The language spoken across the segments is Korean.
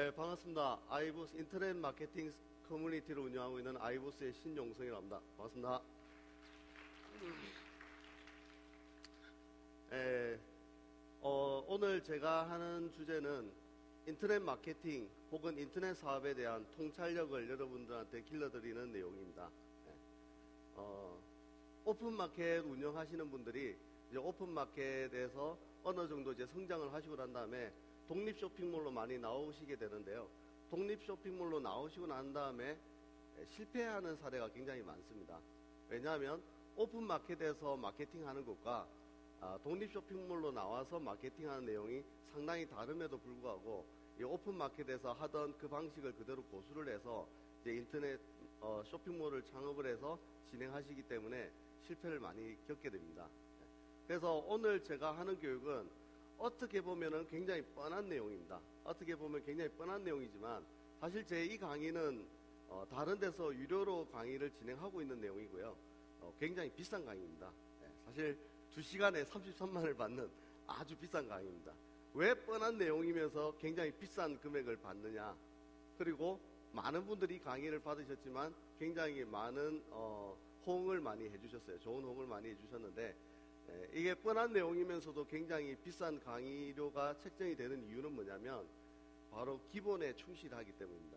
네, 반갑습니다. 아이보스 인터넷 마케팅 커뮤니티를 운영하고 있는 아이보스의 신용성이라고 합니다. 반갑습니다. 네, 오늘 제가 하는 주제는 인터넷 마케팅 혹은 인터넷 사업에 대한 통찰력을 여러분들한테 길러드리는 내용입니다. 네, 오픈마켓 운영하시는 분들이 이제 오픈마켓에서 어느 정도 이제 성장을 하시고 난 다음에 독립 쇼핑몰로 많이 나오시게 되는데요. 독립 쇼핑몰로 나오시고 난 다음에 실패하는 사례가 굉장히 많습니다. 왜냐하면 오픈마켓에서 마케팅하는 것과 독립 쇼핑몰로 나와서 마케팅하는 내용이 상당히 다름에도 불구하고 이 오픈마켓에서 하던 그 방식을 그대로 고수를 해서 이제 인터넷 쇼핑몰을 창업을 해서 진행하시기 때문에 실패를 많이 겪게 됩니다. 그래서 오늘 제가 하는 교육은 어떻게 보면은 굉장히 뻔한 내용입니다. 어떻게 보면 굉장히 뻔한 내용이지만 사실 제 이 강의는 다른 데서 유료로 강의를 진행하고 있는 내용이고요. 굉장히 비싼 강의입니다. 사실 2시간에 33만 원을 받는 아주 비싼 강의입니다. 왜 뻔한 내용이면서 굉장히 비싼 금액을 받느냐. 그리고 많은 분들이 강의를 받으셨지만 굉장히 많은 호응을 많이 해주셨어요. 좋은 호응을 많이 해주셨는데 이게 뻔한 내용이면서도 굉장히 비싼 강의료가 책정이 되는 이유는 뭐냐면 바로 기본에 충실하기 때문입니다.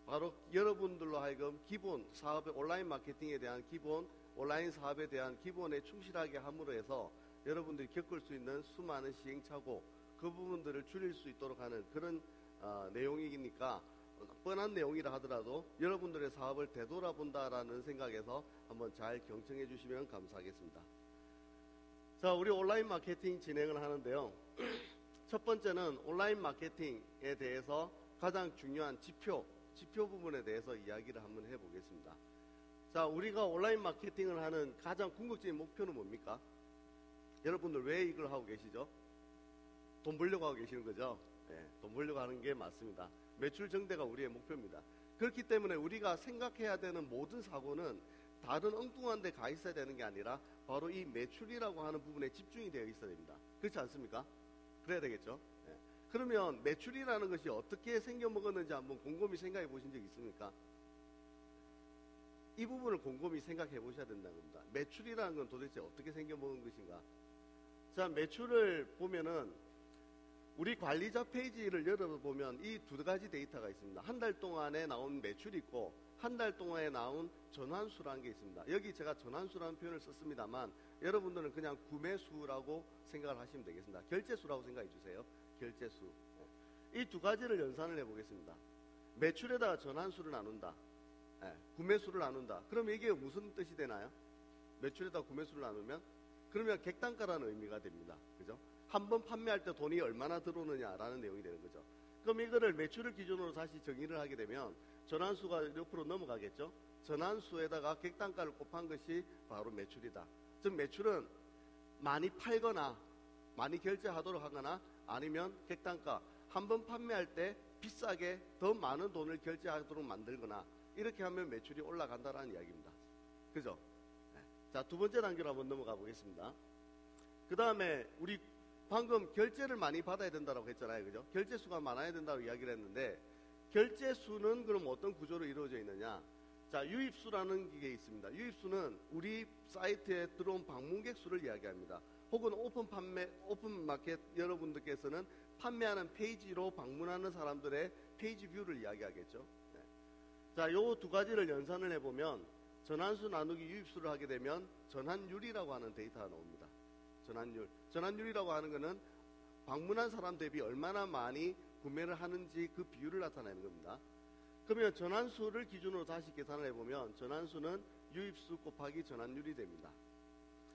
바로 여러분들로 하여금 기본 사업의 온라인 마케팅에 대한 기본, 온라인 사업에 대한 기본에 충실하게 함으로 해서 여러분들이 겪을 수 있는 수많은 시행착오 그 부분들을 줄일 수 있도록 하는 그런 내용이니까 뻔한 내용이라 하더라도 여러분들의 사업을 되돌아본다라는 생각에서 한번 잘 경청해 주시면 감사하겠습니다. 자, 우리 온라인 마케팅 진행을 하는데요. 첫 번째는 온라인 마케팅에 대해서 가장 중요한 지표 부분에 대해서 이야기를 한번 해보겠습니다. 자, 우리가 온라인 마케팅을 하는 가장 궁극적인 목표는 뭡니까? 여러분들 왜 이걸 하고 계시죠? 돈 벌려고 하고 계시는 거죠? 네, 돈 벌려고 하는 게 맞습니다. 매출 증대가 우리의 목표입니다. 그렇기 때문에 우리가 생각해야 되는 모든 사고는 다른 엉뚱한 데 가 있어야 되는 게 아니라 바로 이 매출이라고 하는 부분에 집중이 되어 있어야 됩니다. 그렇지 않습니까? 그래야 되겠죠? 네. 그러면 매출이라는 것이 어떻게 생겨먹었는지 한번 곰곰이 생각해 보신 적 있습니까? 이 부분을 곰곰이 생각해 보셔야 된다는 겁니다. 매출이라는 건 도대체 어떻게 생겨먹은 것인가? 자, 매출을 보면은 우리 관리자 페이지를 열어보면 이 두 가지 데이터가 있습니다. 한 달 동안에 나온 매출이 있고 한 달 동안에 나온 전환수라는 게 있습니다. 여기 제가 전환수라는 표현을 썼습니다만 여러분들은 그냥 구매수라고 생각을 하시면 되겠습니다. 결제수라고 생각해 주세요. 결제수. 이 두 가지를 연산을 해보겠습니다. 매출에다가 전환수를 나눈다. 구매수를 나눈다. 그럼 이게 무슨 뜻이 되나요? 매출에다가 구매수를 나누면 그러면 객단가라는 의미가 됩니다. 그죠? 한 번 판매할 때 돈이 얼마나 들어오느냐라는 내용이 되는 거죠. 그럼 이거를 매출을 기준으로 다시 정의를 하게 되면 전환수가 옆으로 넘어가겠죠. 전환수에다가 객단가를 곱한 것이 바로 매출이다. 즉 매출은 많이 팔거나 많이 결제하도록 하거나 아니면 객단가 한 번 판매할 때 비싸게 더 많은 돈을 결제하도록 만들거나 이렇게 하면 매출이 올라간다라는 이야기입니다. 그죠? 자, 두 번째 단계로 한번 넘어가 보겠습니다. 그 다음에 우리 방금 결제를 많이 받아야 된다고 했잖아요. 그죠? 결제수가 많아야 된다고 이야기를 했는데 결제수는 그럼 어떤 구조로 이루어져 있느냐? 자, 유입수라는 게 있습니다. 유입수는 우리 사이트에 들어온 방문객 수를 이야기합니다. 혹은 오픈마켓 여러분들께서는 판매하는 페이지로 방문하는 사람들의 페이지 뷰를 이야기하겠죠. 네. 자, 요 두 가지를 연산을 해보면 전환수 나누기 유입수를 하게 되면 전환율이라고 하는 데이터가 나옵니다. 전환율이라고 하는 것은 방문한 사람 대비 얼마나 많이 구매를 하는지 그 비율을 나타내는 겁니다. 그러면 전환수를 기준으로 다시 계산을 해보면 전환수는 유입수 곱하기 전환율이 됩니다.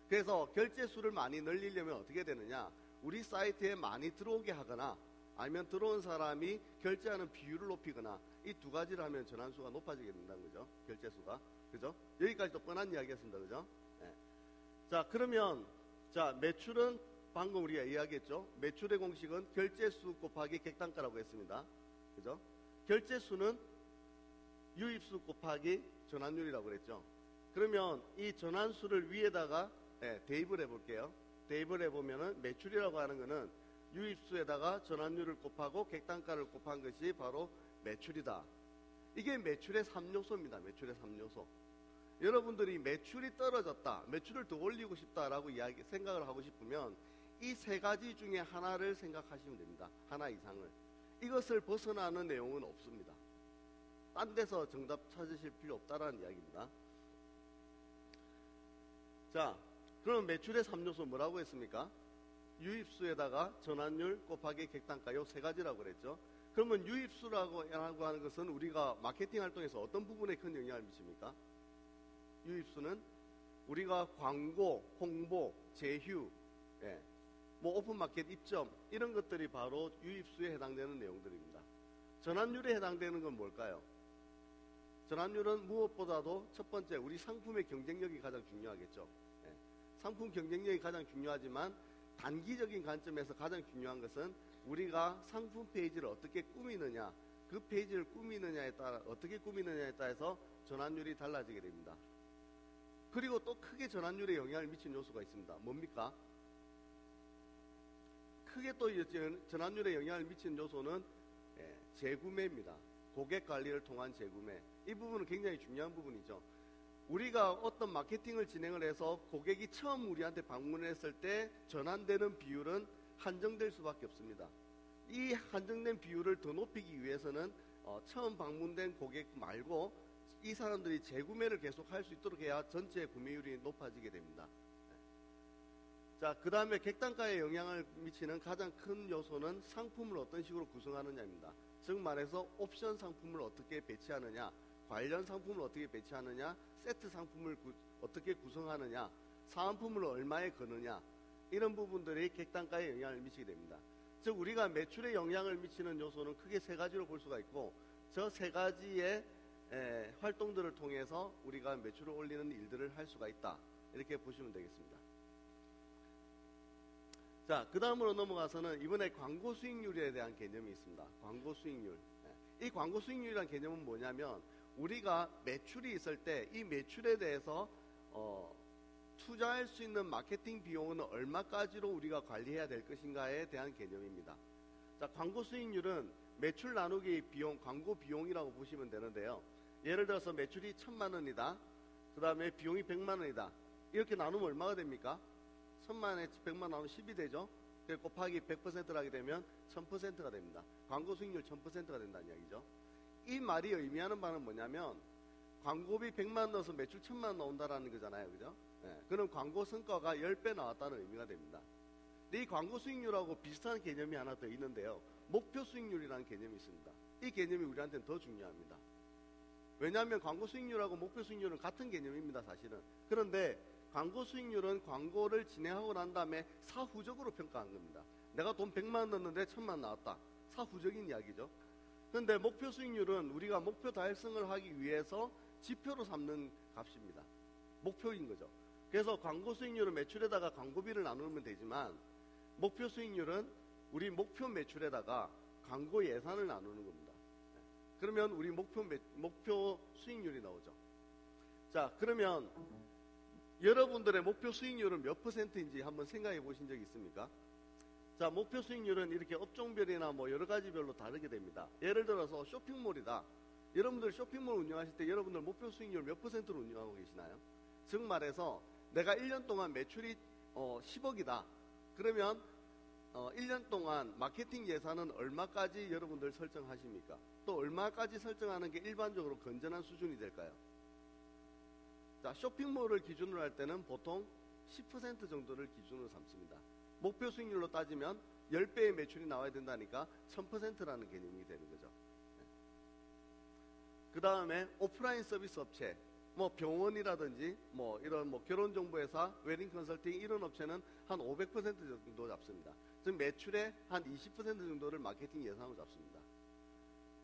그래서 결제수를 많이 늘리려면 어떻게 되느냐? 우리 사이트에 많이 들어오게 하거나 아니면 들어온 사람이 결제하는 비율을 높이거나 이 두 가지를 하면 전환수가 높아지게 된다는 거죠. 결제수가. 그죠? 여기까지도 뻔한 이야기였습니다. 그죠? 네. 자, 그러면 자, 매출은 방금 우리가 이야기했죠. 매출의 공식은 결제수 곱하기 객단가라고 했습니다. 그죠? 결제수는 유입수 곱하기 전환율이라고 그랬죠. 그러면 이 전환수를 위에다가 대입을 해볼게요. 대입을 해보면은 매출이라고 하는 거는 유입수에다가 전환율을 곱하고 객단가를 곱한 것이 바로 매출이다. 이게 매출의 3요소입니다. 매출의 3요소. 여러분들이 매출이 떨어졌다, 매출을 더 올리고 싶다라고 생각을 하고 싶으면 이 세 가지 중에 하나를 생각하시면 됩니다. 하나 이상을. 이것을 벗어나는 내용은 없습니다. 딴 데서 정답 찾으실 필요 없다라는 이야기입니다. 자, 그럼 매출의 3요소 뭐라고 했습니까? 유입수에다가 전환율 곱하기 객단가 요 세 가지라고 그랬죠. 그러면 유입수라고 하는 것은 우리가 마케팅 활동에서 어떤 부분에 큰 영향을 미칩니까? 유입수는 우리가 광고, 홍보, 제휴, 뭐 오픈마켓 입점 이런 것들이 바로 유입수에 해당되는 내용들입니다. 전환율에 해당되는 건 뭘까요? 전환율은 무엇보다도 첫 번째 우리 상품의 경쟁력이 가장 중요하겠죠. 상품 경쟁력이 가장 중요하지만 단기적인 관점에서 가장 중요한 것은 우리가 상품 페이지를 어떻게 꾸미느냐, 그 페이지를 꾸미느냐에 따라 어떻게 꾸미느냐에 따라서 전환율이 달라지게 됩니다. 그리고 또 크게 전환율에 영향을 미치는 요소가 있습니다. 뭡니까? 크게 또 전환율에 영향을 미치는 요소는 재구매입니다. 고객 관리를 통한 재구매. 이 부분은 굉장히 중요한 부분이죠. 우리가 어떤 마케팅을 진행을 해서 고객이 처음 우리한테 방문했을 때 전환되는 비율은 한정될 수밖에 없습니다. 이 한정된 비율을 더 높이기 위해서는 처음 방문된 고객 말고 이 사람들이 재구매를 계속 할 수 있도록 해야 전체 구매율이 높아지게 됩니다. 자, 그 다음에 객단가에 영향을 미치는 가장 큰 요소는 상품을 어떤 식으로 구성하느냐입니다. 즉 말해서 옵션 상품을 어떻게 배치하느냐, 관련 상품을 어떻게 배치하느냐, 세트 상품을 어떻게 구성하느냐, 사은품을 얼마에 거느냐, 이런 부분들이 객단가에 영향을 미치게 됩니다. 즉 우리가 매출에 영향을 미치는 요소는 크게 세 가지로 볼 수가 있고, 저 세 가지의 활동들을 통해서 우리가 매출을 올리는 일들을 할 수가 있다, 이렇게 보시면 되겠습니다. 자, 그 다음으로 넘어가서는 이번에 광고 수익률에 대한 개념이 있습니다. 광고 수익률. 이 광고 수익률이라는 개념은 뭐냐면 우리가 매출이 있을 때 이 매출에 대해서 투자할 수 있는 마케팅 비용은 얼마까지로 우리가 관리해야 될 것인가에 대한 개념입니다. 자, 광고 수익률은 매출 나누기 비용, 광고 비용이라고 보시면 되는데요. 예를 들어서 매출이 1,000만 원이다. 그 다음에 비용이 100만 원이다. 이렇게 나누면 얼마가 됩니까? 1,000만에 100만 나누면 10이 되죠. 곱하기 100%를 하게 되면 1000%가 됩니다. 광고 수익률 1000%가 된다는 이야기죠. 이 말이 의미하는 바는 뭐냐면 광고비 100만 넣어서 매출 1,000만 나온다라는 거잖아요. 그죠? 그럼 광고 성과가 10배 나왔다는 의미가 됩니다. 근데 이 광고 수익률하고 비슷한 개념이 하나 더 있는데요. 목표 수익률이라는 개념이 있습니다. 이 개념이 우리한테는 더 중요합니다. 왜냐하면 광고 수익률하고 목표 수익률은 같은 개념입니다. 사실은. 그런데 광고 수익률은 광고를 진행하고 난 다음에 사후적으로 평가한 겁니다. 내가 돈 100만 넣었는데 1,000만 나왔다. 사후적인 이야기죠. 그런데 목표 수익률은 우리가 목표 달성을 하기 위해서 지표로 삼는 값입니다. 목표인 거죠. 그래서 광고 수익률은 매출에다가 광고비를 나누면 되지만 목표 수익률은 우리 목표 매출에다가 광고 예산을 나누는 겁니다. 그러면 우리 목표 수익률이 나오죠. 자, 그러면 여러분들의 목표 수익률은 몇 %인지 한번 생각해 보신 적 있습니까? 자, 목표 수익률은 이렇게 업종별이나 뭐 여러 가지 별로 다르게 됩니다. 예를 들어서 쇼핑몰이다. 여러분들 쇼핑몰 운영하실 때 여러분들 목표 수익률 몇 %로 운영하고 계시나요? 즉 말해서 내가 1년 동안 매출이 10억이다. 그러면 1년 동안 마케팅 예산은 얼마까지 여러분들 설정하십니까? 또 얼마까지 설정하는 게 일반적으로 건전한 수준이 될까요? 자, 쇼핑몰을 기준으로 할 때는 보통 10% 정도를 기준으로 삼습니다. 목표 수익률로 따지면 10배의 매출이 나와야 된다니까 1000%라는 개념이 되는 거죠. 그 다음에 오프라인 서비스 업체, 뭐 병원이라든지 뭐 이런 뭐 결혼정보회사, 웨딩 컨설팅 이런 업체는 한 500% 정도 잡습니다. 즉 매출의 한 20% 정도를 마케팅 예산으로 잡습니다.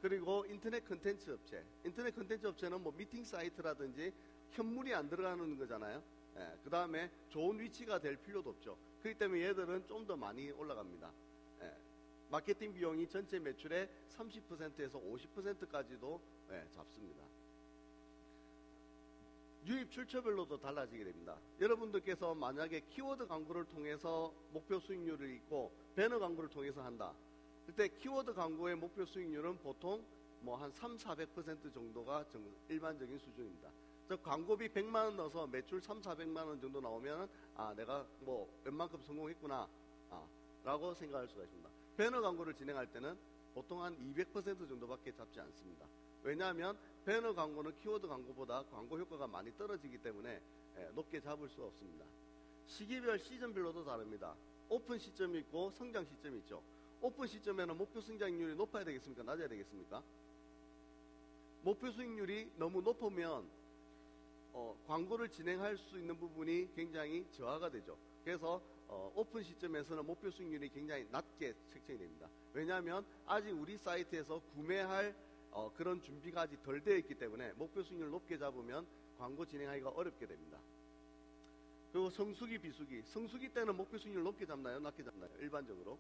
그리고 인터넷 컨텐츠 업체, 인터넷 컨텐츠 업체는 뭐 미팅 사이트라든지 현물이 안 들어가는 거잖아요. 그 다음에 좋은 위치가 될 필요도 없죠. 그렇기 때문에 얘들은 좀 더 많이 올라갑니다. 마케팅 비용이 전체 매출의 30%에서 50%까지도 잡습니다. 유입 출처별로도 달라지게 됩니다. 여러분들께서 만약에 키워드 광고를 통해서 목표 수익률을 있고 배너 광고를 통해서 한다. 그때 키워드 광고의 목표 수익률은 보통 뭐 한 3,400% 정도가 일반적인 수준입니다. 즉 광고비 100만 원 넣어서 매출 3,400만 원 정도 나오면 내가 뭐 웬만큼 성공했구나 라고 생각할 수가 있습니다. 배너 광고를 진행할 때는 보통 한 200% 정도밖에 잡지 않습니다. 왜냐하면 배너 광고는 키워드 광고보다 광고 효과가 많이 떨어지기 때문에 높게 잡을 수 없습니다. 시기별 시즌별로도 다릅니다. 오픈 시점이 있고 성장 시점이 있죠. 오픈 시점에는 목표 성장률이 높아야 되겠습니까? 낮아야 되겠습니까? 목표 수익률이 너무 높으면 광고를 진행할 수 있는 부분이 굉장히 저하가 되죠. 그래서 오픈 시점에서는 목표 수익률이 굉장히 낮게 책정이 됩니다. 왜냐하면 아직 우리 사이트에서 구매할 그런 준비가 아직 덜 되어 있기 때문에 목표 수익률을 높게 잡으면 광고 진행하기가 어렵게 됩니다. 그리고 성수기, 비수기. 성수기 때는 목표 수익률 높게 잡나요? 낮게 잡나요? 일반적으로.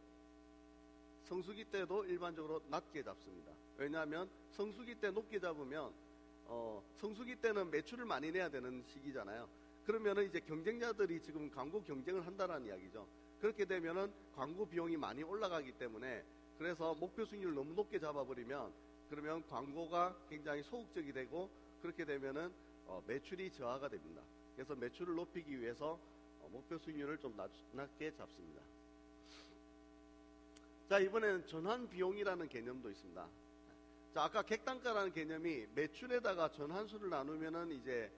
성수기 때도 일반적으로 낮게 잡습니다. 왜냐하면 성수기 때 높게 잡으면 성수기 때는 매출을 많이 내야 되는 시기잖아요. 그러면은 이제 경쟁자들이 지금 광고 경쟁을 한다는 이야기죠. 그렇게 되면은 광고 비용이 많이 올라가기 때문에 그래서 목표 수익률을 너무 높게 잡아버리면 그러면 광고가 굉장히 소극적이 되고 그렇게 되면은 매출이 저하가 됩니다. 그래서 매출을 높이기 위해서 목표 수익률을 좀 낮게 잡습니다. 자, 이번에는 전환 비용이라는 개념도 있습니다. 자, 아까 객단가라는 개념이 매출에다가 전환수를 나누면은 이제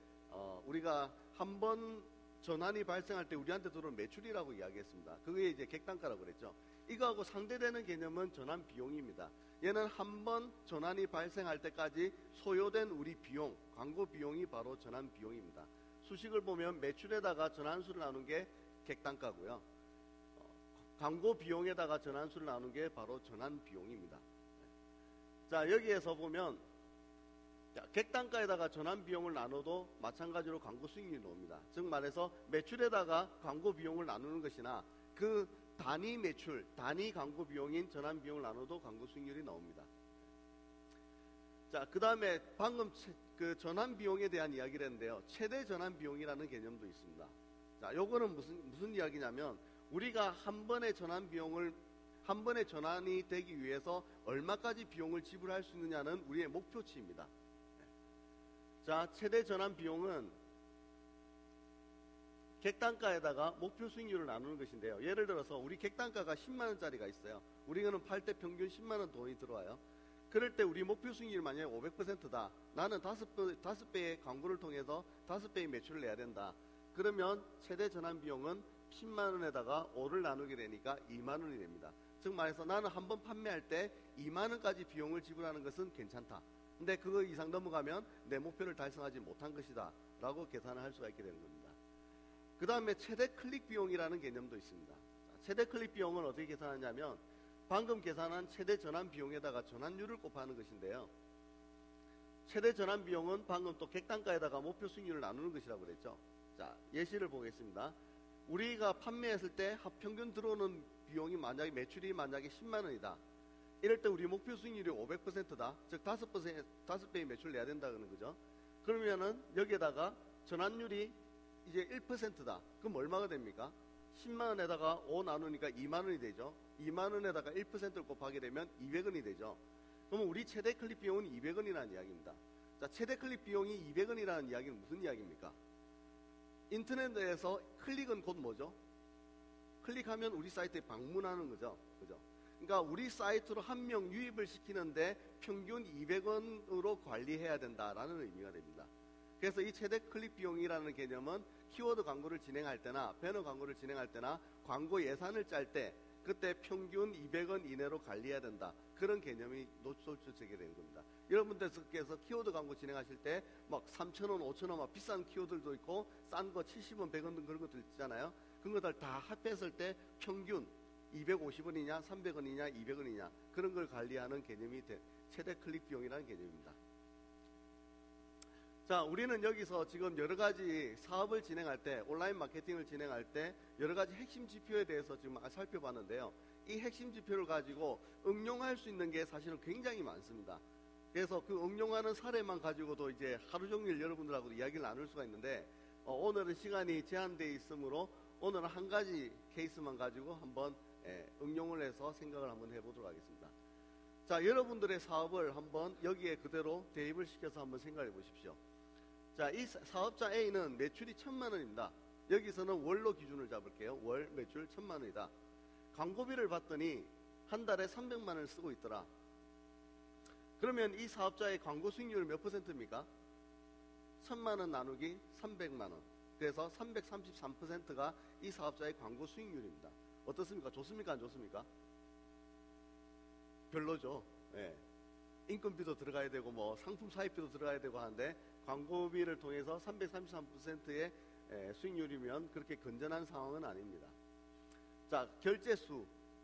우리가 한번 전환이 발생할 때 우리한테 들어오는 매출이라고 이야기했습니다. 그게 이제 객단가라고 그랬죠. 이거하고 상대되는 개념은 전환 비용입니다. 얘는 한번 전환이 발생할 때까지 소요된 우리 비용, 광고 비용이 바로 전환 비용입니다. 수식을 보면 매출에다가 전환수를 나눈 게 객단가고요. 광고 비용에다가 전환수를 나눈 게 바로 전환 비용입니다. 자, 여기에서 보면 객단가에다가 전환 비용을 나눠도 마찬가지로 광고 수익률이 나옵니다. 즉 말해서 매출에다가 광고 비용을 나누는 것이나 그 단위 매출, 단위 광고 비용인 전환 비용을 나눠도 광고 수익률이 나옵니다. 자, 그 다음에 방금 그 전환 비용에 대한 이야기를 했는데요. 최대 전환 비용이라는 개념도 있습니다. 자, 요거는 무슨 이야기냐면 우리가 한 번의 전환 비용을 한 번에 전환이 되기 위해서 얼마까지 비용을 지불할 수 있느냐는 우리의 목표치입니다. 자, 최대 전환 비용은 객단가에다가 목표 수익률을 나누는 것인데요. 예를 들어서 우리 객단가가 10만 원짜리가 있어요. 우리는 팔 때 평균 10만 원 돈이 들어와요. 그럴 때 우리 목표 수익률이 만약에 500%다. 나는 5배의 광고를 통해서 5배의 매출을 내야 된다. 그러면 최대 전환 비용은 10만 원에다가 5를 나누게 되니까 2만 원이 됩니다. 즉 말해서 나는 한번 판매할 때 2만 원까지 비용을 지불하는 것은 괜찮다. 근데 그거 이상 넘어가면 내 목표를 달성하지 못한 것이다 라고 계산을 할 수가 있게 되는 겁니다. 그 다음에 최대 클릭 비용이라는 개념도 있습니다. 최대 클릭 비용은 어떻게 계산하냐면 방금 계산한 최대 전환 비용에다가 전환율을 곱하는 것인데요. 최대 전환 비용은 방금 또 객단가에다가 목표 수익률을 나누는 것이라고 그랬죠. 자, 예시를 보겠습니다. 우리가 판매했을 때 합평균 들어오는 비용이 만약에 매출이 만약에 10만 원이다. 이럴 때 우리 목표 수익률이 500%다. 즉 5배의 매출을 내야 된다는 거죠. 그러면은 여기에다가 전환율이 이제 1%다. 그럼 얼마가 됩니까? 10만 원에다가 5 나누니까 2만 원이 되죠. 2만 원에다가 1%를 곱하게 되면 200원이 되죠. 그러면 우리 최대 클릭 비용은 200원이라는 이야기입니다. 자, 최대 클릭 비용이 200원이라는 이야기는 무슨 이야기입니까? 인터넷에서 클릭은 곧 뭐죠? 클릭하면 우리 사이트에 방문하는 거죠. 그죠? 그러니까 우리 사이트로 한 명 유입을 시키는데 평균 200원으로 관리해야 된다라는 의미가 됩니다. 그래서 이 최대 클릭 비용이라는 개념은 키워드 광고를 진행할 때나 배너 광고를 진행할 때나 광고 예산을 짤 때 그때 평균 200원 이내로 관리해야 된다. 그런 개념이 노출되게 되는 겁니다. 여러분들께서 키워드 광고 진행하실 때 막 3,000원, 5,000원 막 비싼 키워드도 있고 싼 거 70원, 100원 등 그런 것들 있잖아요. 그런 것들 다 합했을 때 평균 250원이냐, 300원이냐, 200원이냐 그런 걸 관리하는 개념이 최대 클릭 비용이라는 개념입니다. 자, 우리는 여기서 지금 여러 가지 사업을 진행할 때, 온라인 마케팅을 진행할 때 여러 가지 핵심 지표에 대해서 지금 살펴봤는데요. 이 핵심 지표를 가지고 응용할 수 있는 게 사실은 굉장히 많습니다. 그래서 그 응용하는 사례만 가지고도 이제 하루 종일 여러분들하고 이야기를 나눌 수가 있는데 오늘은 시간이 제한되어 있으므로 오늘은 한 가지 케이스만 가지고 한번 응용을 해서 생각을 한번 해보도록 하겠습니다. 자, 여러분들의 사업을 한번 여기에 그대로 대입을 시켜서 한번 생각해 보십시오. 자, 이 사업자 A는 매출이 1,000만 원입니다. 여기서는 월로 기준을 잡을게요. 월 매출 1,000만 원이다. 광고비를 봤더니 한 달에 300만 원을 쓰고 있더라. 그러면 이 사업자의 광고 수익률 몇 %입니까? 1,000만 원 나누기 300만 원. 그래서 333%가 이 사업자의 광고 수익률입니다. 어떻습니까? 좋습니까? 안 좋습니까? 별로죠. 예. 인건비도 들어가야 되고 뭐 상품 사입비도 들어가야 되고 하는데 광고비를 통해서 333%의 수익률이면 그렇게 건전한 상황은 아닙니다. 자,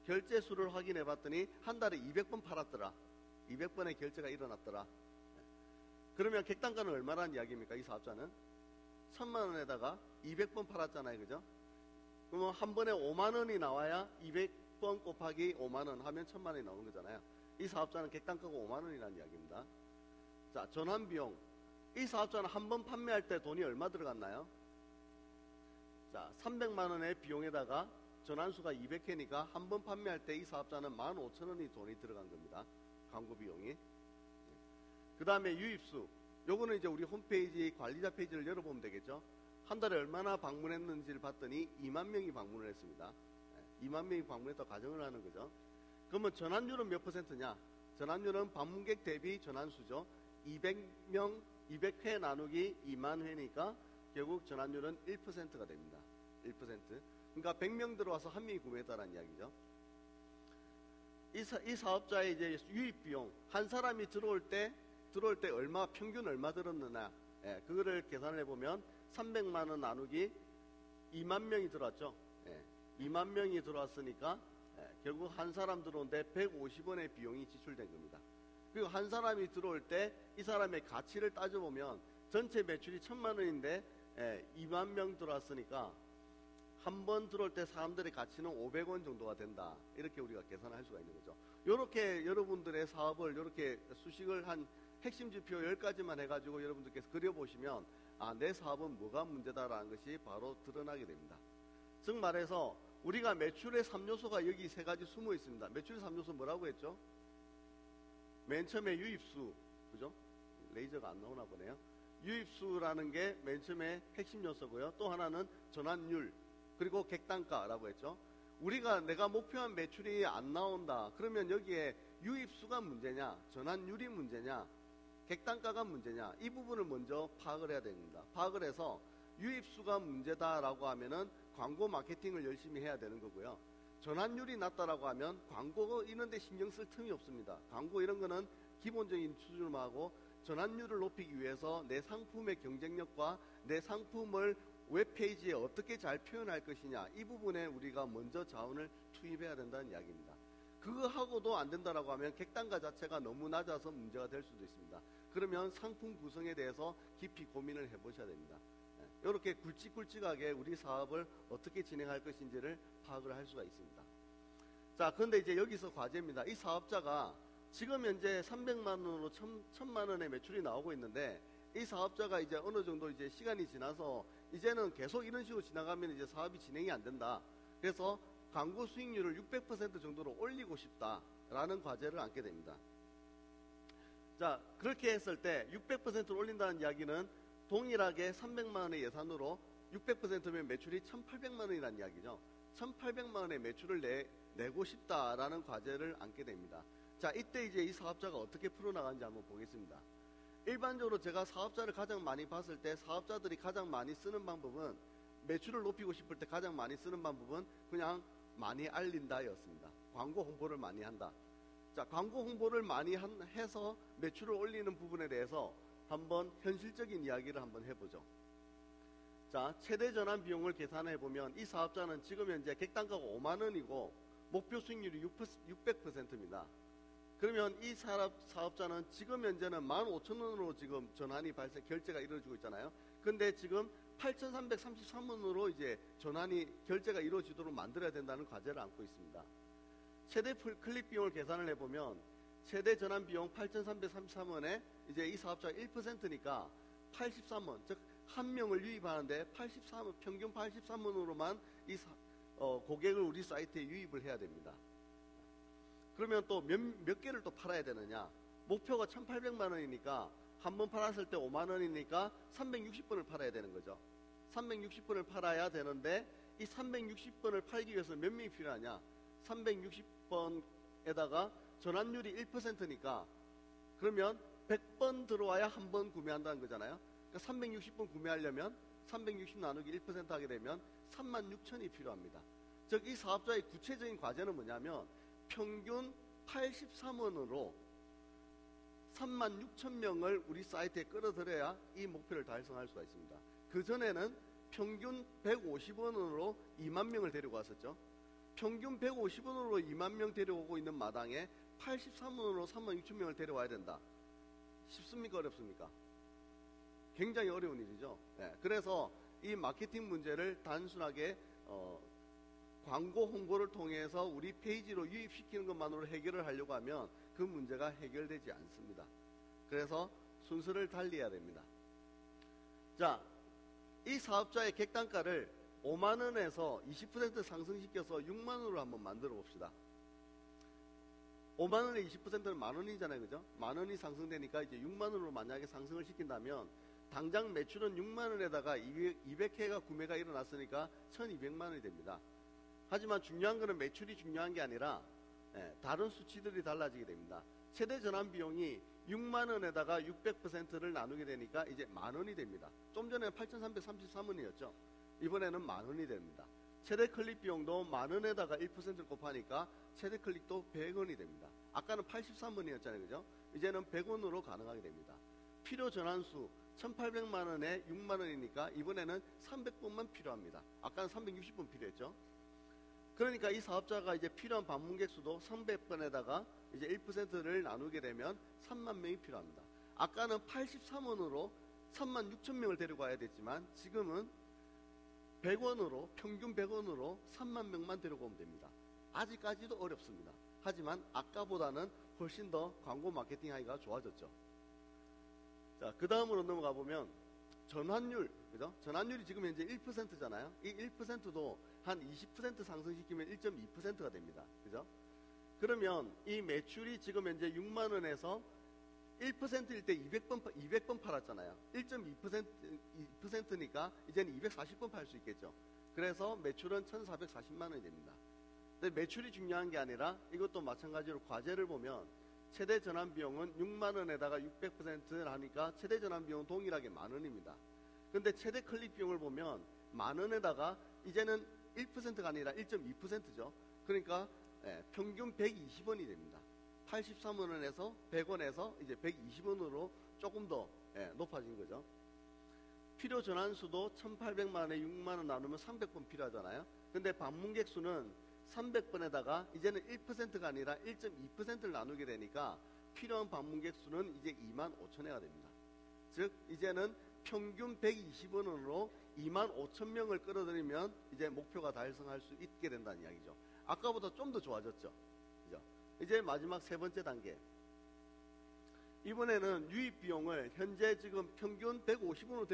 결제수를 확인해 봤더니 한 달에 200번 팔았더라. 200번의 결제가 일어났더라. 그러면 객단가는 얼마라는 이야기입니까? 이 사업자는 1,000만 원에다가 200번 팔았잖아요. 그죠? 그러면 한 번에 5만 원이 나와야 200번 곱하기 5만 원 하면 1,000만 원이 나오는 거잖아요. 이 사업자는 객단가가 5만 원이라는 이야기입니다. 자, 전환비용. 이 사업자는 한 번 판매할 때 돈이 얼마 들어갔나요? 자, 300만 원의 비용에다가 전환수가 200회니까 한 번 판매할 때 이 사업자는 15,000원이 돈이 들어간 겁니다. 광고 비용이. 그 다음에 유입수. 요거는 이제 우리 홈페이지 관리자 페이지를 열어보면 되겠죠. 한 달에 얼마나 방문했는지를 봤더니 2만 명이 방문을 했습니다. 2만 명이 방문했다고 가정을 하는 거죠. 그러면 전환율은 몇 %냐? 전환율은 방문객 대비 전환수죠. 200명, 200회 나누기 2만 회니까 결국 전환율은 1%가 됩니다. 1%. 그러니까 100명 들어와서 한 명이 구매했다는 이야기죠. 이 사업자의 이제 유입 비용, 한 사람이 들어올 때 얼마, 평균 얼마 들었느냐, 그거를 계산을 해보면 300만 원 나누기 2만 명이 들어왔죠. 2만 명이 들어왔으니까 결국 한 사람 들어오는데 150원의 비용이 지출된 겁니다. 그리고 한 사람이 들어올 때 이 사람의 가치를 따져보면 전체 매출이 1,000만 원인데 2만 명 들어왔으니까 한 번 들어올 때 사람들의 가치는 500원 정도가 된다. 이렇게 우리가 계산할 수가 있는 거죠. 이렇게 여러분들의 사업을 이렇게 수식을 한 핵심 지표 10가지만 해가지고 여러분들께서 그려보시면 내 사업은 뭐가 문제다라는 것이 바로 드러나게 됩니다. 즉 말해서 우리가 매출의 3요소가 여기 3가지 숨어 있습니다. 매출의 3요소 뭐라고 했죠? 맨 처음에 유입수, 그죠? 레이저가 안 나오나 보네요. 유입수라는 게 맨 처음에 핵심 요소고요. 또 하나는 전환율, 그리고 객단가라고 했죠. 내가 목표한 매출이 안 나온다. 그러면 여기에 유입수가 문제냐, 전환율이 문제냐, 객단가가 문제냐, 이 부분을 먼저 파악을 해야 됩니다. 파악을 해서 유입수가 문제다라고 하면은 광고 마케팅을 열심히 해야 되는 거고요. 전환율이 낮다라고 하면 광고 이런 데 신경 쓸 틈이 없습니다. 광고 이런 거는 기본적인 수준만 하고 전환율을 높이기 위해서 내 상품의 경쟁력과 내 상품을 웹페이지에 어떻게 잘 표현할 것이냐, 이 부분에 우리가 먼저 자원을 투입해야 된다는 이야기입니다. 그거 하고도 안 된다라고 하면 객단가 자체가 너무 낮아서 문제가 될 수도 있습니다. 그러면 상품 구성에 대해서 깊이 고민을 해보셔야 됩니다. 이렇게 굵직굵직하게 우리 사업을 어떻게 진행할 것인지를 파악을 할 수가 있습니다. 자, 그런데 이제 여기서 과제입니다. 이 사업자가 지금 현재 300만 원으로 1,000만 원의 매출이 나오고 있는데 이 사업자가 이제 어느 정도 이제 시간이 지나서 이제는 계속 이런 식으로 지나가면 이제 사업이 진행이 안 된다. 그래서 광고 수익률을 600% 정도로 올리고 싶다라는 과제를 안게 됩니다. 자, 그렇게 했을 때 600%를 올린다는 이야기는 동일하게 300만 원의 예산으로 600%면 매출이 1,800만 원이라는 이야기죠. 1,800만 원의 매출을 내고 싶다라는 과제를 안게 됩니다. 자, 이때 이제 이 사업자가 어떻게 풀어나가는지 한번 보겠습니다. 일반적으로 제가 사업자를 가장 많이 봤을 때 사업자들이 가장 많이 쓰는 방법은, 매출을 높이고 싶을 때 가장 많이 쓰는 방법은 그냥 많이 알린다였습니다. 광고 홍보를 많이 한다. 자, 광고 홍보를 많이 해서 매출을 올리는 부분에 대해서 한번 현실적인 이야기를 한번 해보죠. 자, 최대 전환 비용을 계산해 보면 이 사업자는 지금 현재 객단가가 5만 원이고 목표 수익률이 600%입니다. 그러면 이 사업자는 지금 현재는 15,000원으로 지금 전환이 결제가 이루어지고 있잖아요. 근데 지금 8,333원으로 이제 결제가 이루어지도록 만들어야 된다는 과제를 안고 있습니다. 최대 클릭 비용을 계산을 해보면 최대 전환 비용 8,333원에 이제 이 사업자가 1%니까 83원, 즉 한 명을 유입하는데 83원, 평균 83원으로만 고객을 우리 사이트에 유입을 해야 됩니다. 그러면 또 몇 개를 또 팔아야 되느냐? 목표가 1,800만 원이니까 한 번 팔았을 때 5만 원이니까 360번을 팔아야 되는 거죠. 360번을 팔아야 되는데 이 360번을 팔기 위해서 몇 명이 필요하냐? 360번에다가 전환율이 1%니까 그러면 100번 들어와야 한 번 구매한다는 거잖아요. 그러니까 360번 구매하려면 360 나누기 1% 하게 되면 36,000이 필요합니다. 즉 이 사업자의 구체적인 과제는 뭐냐면 평균 83원으로 36,000명을 우리 사이트에 끌어들여야 이 목표를 달성할 수가 있습니다. 그 전에는 평균 150원으로 2만 명을 데리고 왔었죠. 평균 150원으로 2만 명 데려오고 있는 마당에 83원으로 36,000명을 데려와야 된다. 쉽습니까? 어렵습니까? 굉장히 어려운 일이죠. 네, 그래서 이 마케팅 문제를 단순하게 광고 홍보를 통해서 우리 페이지로 유입시키는 것만으로 해결을 하려고 하면 그 문제가 해결되지 않습니다. 그래서 순서를 달리해야 됩니다. 자, 이 사업자의 객단가를 5만 원에서 20% 상승시켜서 6만 원으로 한번 만들어 봅시다. 5만 원에 20%는 만 원이잖아요. 그죠? 만 원이 상승되니까 이제 6만 원으로 만약에 상승을 시킨다면 당장 매출은 6만 원에다가 200회가 구매가 일어났으니까 1,200만 원이 됩니다. 하지만 중요한 것은 매출이 중요한 게 아니라 다른 수치들이 달라지게 됩니다. 최대 전환 비용이 6만 원에다가 600%를 나누게 되니까 이제 만 원이 됩니다. 좀 전에는 8,333원이었죠. 이번에는 만 원이 됩니다. 최대 클릭 비용도 만 원에다가 1%를 곱하니까 최대 클릭도 100원이 됩니다. 아까는 83원이었잖아요. 그죠? 이제는 100원으로 가능하게 됩니다. 필요 전환수 1,800만 원에 6만 원이니까 이번에는 300번만 필요합니다. 아까는 360번 필요했죠. 그러니까 이 사업자가 이제 필요한 방문객 수도 300번에다가 이제 1%를 나누게 되면 3만 명이 필요합니다. 아까는 83원으로 36,000명을 데리고 와야 됐지만 지금은 100원으로 평균 100원으로 3만 명만 데리고 오면 됩니다. 아직까지도 어렵습니다. 하지만 아까보다는 훨씬 더 광고 마케팅 하기가 좋아졌죠. 자, 그 다음으로 넘어가 보면 전환율, 그죠? 전환율이 지금 현재 1%잖아요. 이 1%도 한 20% 상승시키면 1.2%가 됩니다. 그죠? 그러면 이 매출이 지금 현재 6만 원에서 1%일 때 200번 팔았잖아요. 1.2%니까 이제는 240번 팔 수 있겠죠. 그래서 매출은 1,440만 원이 됩니다. 근데 매출이 중요한 게 아니라 이것도 마찬가지로 과제를 보면 최대 전환 비용은 6만 원에다가 600%를 하니까 최대 전환 비용은 동일하게 만 원입니다. 근데 최대 클릭 비용을 보면 만 원에다가 이제는 1%가 아니라 1.2%죠. 그러니까 평균 120원이 됩니다. 83원에서 100원에서 이제 120원으로 조금 더 높아진 거죠. 필요 전환수도 1,800만 원에 6만 원 나누면 300번 필요하잖아요. 근데 방문객 수는 300번에다가 이제는 1%가 아니라 1.2%를 나누게 되니까 필요한 방문객 수는 이제 2만 5천회가 됩니다. 즉 이제는 평균 120원으로 2만 5천 명을 끌어들이면 이제 목표가 달성할 수 있게 된다는 이야기죠. 아까보다 좀 더 좋아졌죠. 그죠? 이제 마지막 세 번째 단계. 이번에는 유입 비용을 현재 지금 평균 150원으로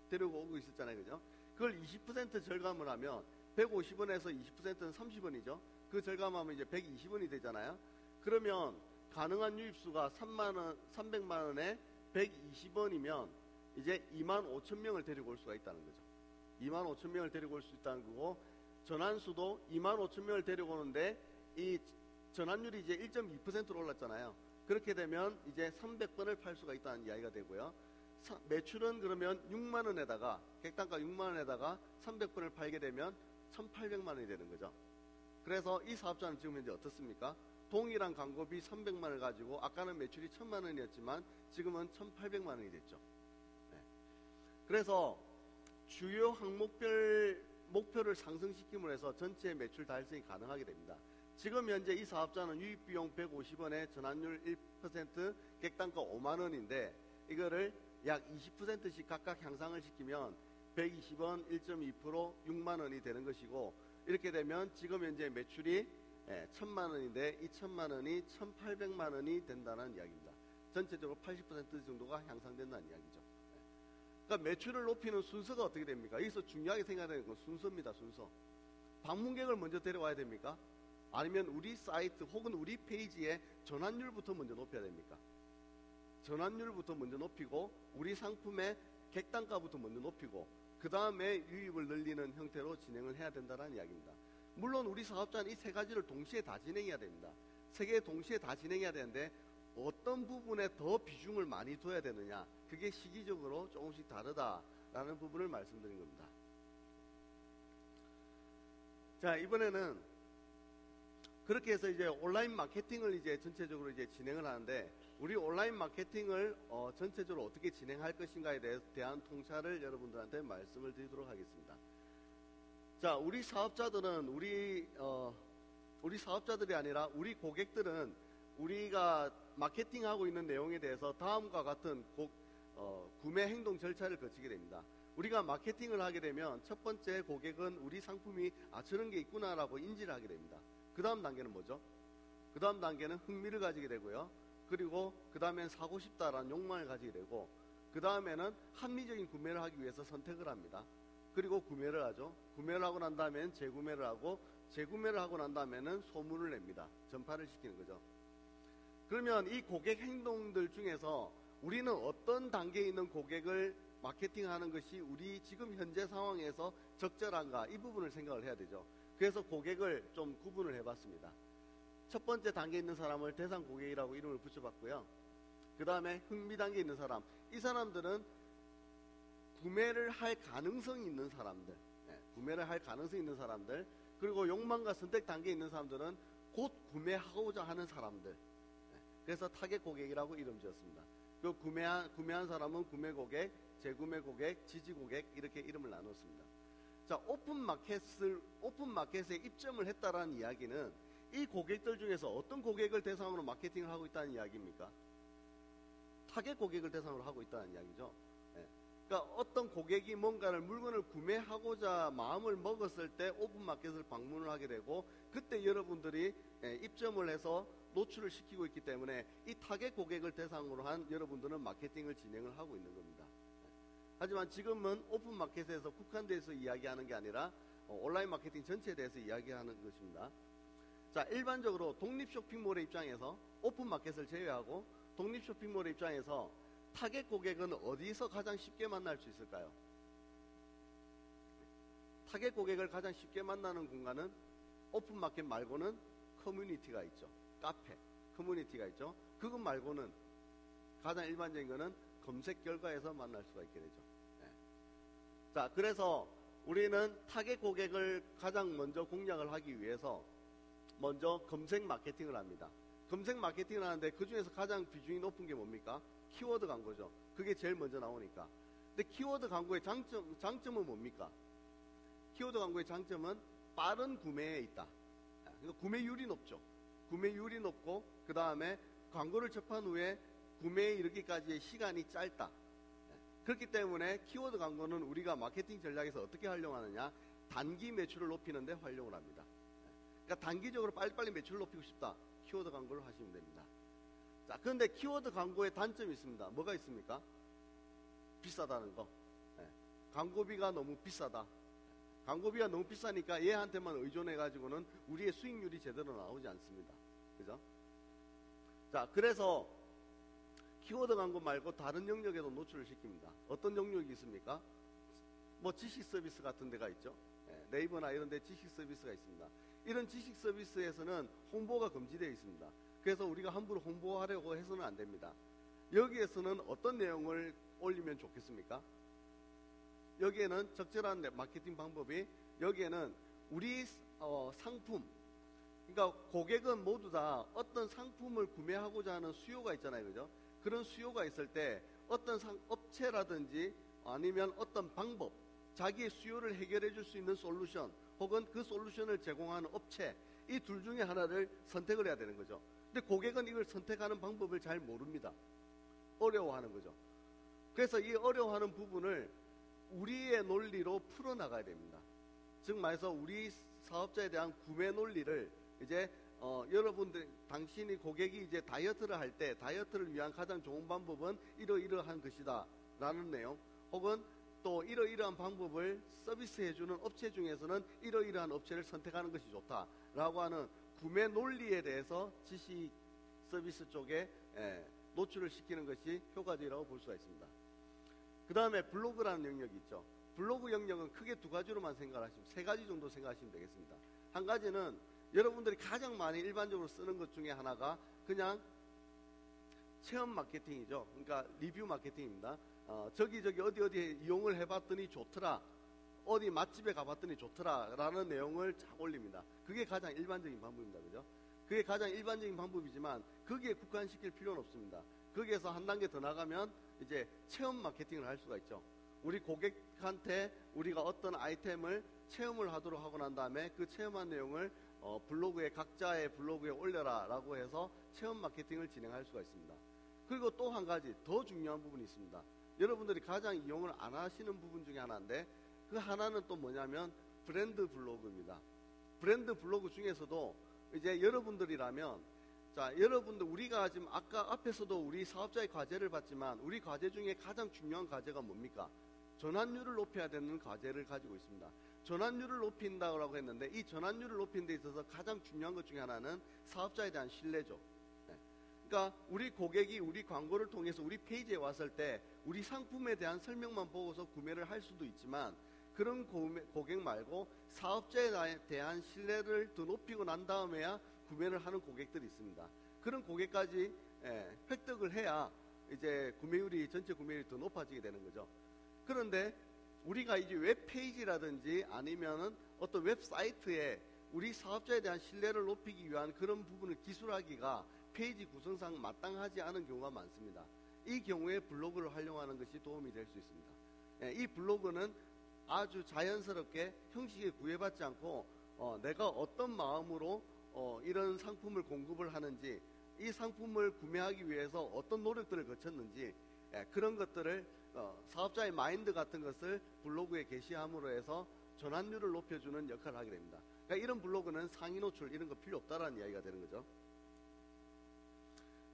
데려오고 있었잖아요. 그죠? 그걸 20% 절감을 하면 150원에서 20%는 30원이죠. 그 절감하면 이제 120원이 되잖아요. 그러면 가능한 유입수가 300만 원에 120원이면 이제 2만 5천 명을 데리고 올 수가 있다는 거죠. 2만 5천 명을 데리고 올 수 있다는 거고, 전환수도 2만 5천 명을 데리고 오는데 이 전환율이 이제 1.2%로 올랐잖아요. 그렇게 되면 이제 300번을 팔 수가 있다는 이야기가 되고요. 매출은 그러면 6만 원에다가 객단가 6만 원에다가 300번을 팔게 되면 1,800만 원이 되는 거죠. 그래서 이 사업자는 지금 현재 어떻습니까? 동일한 광고비 300만 원을 가지고 아까는 매출이 1,000만 원이었지만 지금은 1,800만 원이 됐죠. 그래서 주요 항목별 목표를 상승시킴으로 해서 전체 매출 달성이 가능하게 됩니다. 지금 현재 이 사업자는 유입비용 150원에 전환율 1%, 객단가 5만 원인데 이거를 약 20%씩 각각 향상을 시키면 120원, 1.2%, 6만 원이 되는 것이고, 이렇게 되면 지금 현재 매출이 1,000만 원인데 이 1,000만 원이 1,800만 원이 된다는 이야기입니다. 전체적으로 80% 정도가 향상된다는 이야기죠. 그러니까 매출을 높이는 순서가 어떻게 됩니까? 여기서 중요하게 생각하는 건 순서입니다. 순서. 방문객을 먼저 데려와야 됩니까? 아니면 우리 사이트 혹은 우리 페이지의 전환율부터 먼저 높여야 됩니까? 전환율부터 먼저 높이고 우리 상품의 객단가부터 먼저 높이고 그 다음에 유입을 늘리는 형태로 진행을 해야 된다는 이야기입니다. 물론 우리 사업자는 이 세 가지를 동시에 다 진행해야 됩니다. 세 개 동시에 다 진행해야 되는데 어떤 부분에 더 비중을 많이 둬야 되느냐, 그게 시기적으로 조금씩 다르다라는 부분을 말씀드린 겁니다. 자, 이번에는 그렇게 해서 이제 온라인 마케팅을 이제 전체적으로 이제 진행을 하는데, 우리 온라인 마케팅을 전체적으로 어떻게 진행할 것인가에 대한 통찰을 여러분들한테 말씀을 드리도록 하겠습니다. 자, 우리 사업자들은 우리 사업자들이 아니라 우리 고객들은 우리가 마케팅하고 있는 내용에 대해서 다음과 같은 구매 행동 절차를 거치게 됩니다. 우리가 마케팅을 하게 되면 첫 번째 고객은 우리 상품이 저런 게 있구나라고 인지를 하게 됩니다. 그 다음 단계는 뭐죠? 그 다음 단계는 흥미를 가지게 되고요. 그리고 그 다음엔 사고 싶다라는 욕망을 가지게 되고, 그 다음에는 합리적인 구매를 하기 위해서 선택을 합니다. 그리고 구매를 하죠. 구매를 하고 난 다음엔 재구매를 하고, 재구매를 하고 난 다음에는 소문을 냅니다. 전파를 시키는 거죠. 그러면 이 고객 행동들 중에서 우리는 어떤 단계에 있는 고객을 마케팅하는 것이 우리 지금 현재 상황에서 적절한가, 이 부분을 생각을 해야 되죠. 그래서 고객을 좀 구분을 해봤습니다. 첫 번째 단계에 있는 사람을 대상 고객이라고 이름을 붙여봤고요. 그 다음에 흥미 단계에 있는 사람, 이 사람들은 구매를 할 가능성이 있는 사람들, 구매를 할 가능성이 있는 사람들, 그리고 욕망과 선택 단계에 있는 사람들은 곧 구매하고자 하는 사람들, 그래서 타겟 고객이라고 이름 지었습니다. 그 구매한 사람은 구매 고객, 재구매 고객, 지지 고객, 이렇게 이름을 나눴습니다. 자, 오픈마켓에 입점을 했다라는 이야기는 이 고객들 중에서 어떤 고객을 대상으로 마케팅을 하고 있다는 이야기입니까? 타겟 고객을 대상으로 하고 있다는 이야기죠. 그러니까 어떤 고객이 뭔가를 물건을 구매하고자 마음을 먹었을 때 오픈마켓을 방문을 하게 되고, 그때 여러분들이 입점을 해서 노출을 시키고 있기 때문에 이 타겟 고객을 대상으로 한 여러분들은 마케팅을 진행을 하고 있는 겁니다. 하지만 지금은 오픈마켓에서 국한돼서 이야기하는 게 아니라 온라인 마케팅 전체에 대해서 이야기하는 것입니다. 자, 일반적으로 독립쇼핑몰의 입장에서 오픈마켓을 제외하고 독립쇼핑몰의 입장에서 타겟 고객은 어디서 가장 쉽게 만날 수 있을까요? 타겟 고객을 가장 쉽게 만나는 공간은 오픈마켓 말고는 커뮤니티가 있죠. 카페, 커뮤니티가 있죠. 그것 말고는 가장 일반적인 거는 검색 결과에서 만날 수가 있게 되죠. 자, 그래서 우리는 타겟 고객을 가장 먼저 공략을 하기 위해서 먼저 검색 마케팅을 합니다. 검색 마케팅을 하는데 그 중에서 가장 비중이 높은 게 뭡니까? 키워드 광고죠. 그게 제일 먼저 나오니까. 근데 키워드 광고의 장점은 뭡니까? 키워드 광고의 장점은 빠른 구매에 있다. 그러니까 구매율이 높죠. 구매율이 높고, 그 다음에 광고를 접한 후에 구매에 이르기까지의 시간이 짧다. 그렇기 때문에 키워드 광고는 우리가 마케팅 전략에서 어떻게 활용하느냐, 단기 매출을 높이는 데 활용을 합니다. 그러니까 단기적으로 빨리빨리 매출을 높이고 싶다, 키워드 광고를 하시면 됩니다. 자, 그런데 키워드 광고의 단점이 있습니다. 뭐가 있습니까? 비싸다는 거. 광고비가 너무 비싸다. 광고비가 너무 비싸니까 얘한테만 의존해가지고는 우리의 수익률이 제대로 나오지 않습니다. 그죠? 자, 그래서 키워드 광고 말고 다른 영역에도 노출을 시킵니다. 어떤 영역이 있습니까? 뭐 지식 서비스 같은 데가 있죠. 네이버나 이런 데 지식 서비스가 있습니다. 이런 지식 서비스에서는 홍보가 금지되어 있습니다. 그래서 우리가 함부로 홍보하려고 해서는 안 됩니다. 여기에서는 어떤 내용을 올리면 좋겠습니까? 여기에는 적절한 마케팅 방법이, 여기에는 우리 상품, 그러니까 고객은 모두 다 어떤 상품을 구매하고자 하는 수요가 있잖아요. 그죠? 그런 수요가 있을 때 어떤 업체라든지 아니면 어떤 방법, 자기의 수요를 해결해 줄 수 있는 솔루션, 혹은 그 솔루션을 제공하는 업체, 이 둘 중에 하나를 선택을 해야 되는 거죠. 근데 고객은 이걸 선택하는 방법을 잘 모릅니다. 어려워하는 거죠. 그래서 이 어려워하는 부분을 우리의 논리로 풀어나가야 됩니다. 즉 말해서 우리 사업자에 대한 구매 논리를 이제 여러분들 당신이 고객이 이제 다이어트를 할 때 다이어트를 위한 가장 좋은 방법은 이러이러한 것이다 라는 내용, 혹은 또 이러이러한 방법을 서비스해주는 업체 중에서는 이러이러한 업체를 선택하는 것이 좋다라고 하는 구매 논리에 대해서 지식 서비스 쪽에 노출을 시키는 것이 효과적이라고 볼 수가 있습니다. 그 다음에 블로그라는 영역이 있죠. 블로그 영역은 크게 두 가지로만 생각하시면, 세 가지 정도 생각하시면 되겠습니다. 한 가지는 여러분들이 가장 많이 일반적으로 쓰는 것 중에 하나가 그냥 체험 마케팅이죠. 그러니까 리뷰 마케팅입니다. 저기 어디 이용을 해봤더니 좋더라, 어디 맛집에 가봤더니 좋더라 라는 내용을 쫙 올립니다. 그게 가장 일반적인 방법입니다. 그죠? 그게 가장 일반적인 방법이지만 거기에 국한시킬 필요는 없습니다. 거기에서 한 단계 더 나가면 이제 체험 마케팅을 할 수가 있죠. 우리 고객한테 우리가 어떤 아이템을 체험을 하도록 하고 난 다음에 그 체험한 내용을 블로그에, 각자의 블로그에 올려라 라고 해서 체험 마케팅을 진행할 수가 있습니다. 그리고 또 한 가지 더 중요한 부분이 있습니다. 여러분들이 가장 이용을 안 하시는 부분 중에 하나인데, 그 하나는 또 뭐냐면 브랜드 블로그입니다. 브랜드 블로그 중에서도 이제 여러분들이라면, 자, 여러분들, 우리가 지금 아까 앞에서도 우리 사업자의 과제를 봤지만 우리 과제 중에 가장 중요한 과제가 뭡니까? 전환율을 높여야 되는 과제를 가지고 있습니다. 전환율을 높인다고 했는데, 이 전환율을 높이는 데 있어서 가장 중요한 것 중에 하나는 사업자에 대한 신뢰죠. 그러니까 우리 고객이 우리 광고를 통해서 우리 페이지에 왔을 때 우리 상품에 대한 설명만 보고서 구매를 할 수도 있지만, 그런 고객 말고 사업자에 대한 신뢰를 더 높이고 난 다음에야 구매를 하는 고객들이 있습니다. 그런 고객까지 획득을 해야 이제 구매율이, 전체 구매율이 더 높아지게 되는 거죠. 그런데 우리가 이제 웹페이지라든지 아니면은 어떤 웹사이트에 우리 사업자에 대한 신뢰를 높이기 위한 그런 부분을 기술하기가 페이지 구성상 마땅하지 않은 경우가 많습니다. 이 경우에 블로그를 활용하는 것이 도움이 될 수 있습니다. 이 블로그는 아주 자연스럽게 형식에 구애받지 않고 내가 어떤 마음으로 이런 상품을 공급을 하는지, 이 상품을 구매하기 위해서 어떤 노력들을 거쳤는지, 그런 것들을 사업자의 마인드 같은 것을 블로그에 게시함으로 해서 전환율을 높여주는 역할을 하게 됩니다. 그러니까 이런 블로그는 상위 노출 이런 거 필요 없다라는 이야기가 되는 거죠.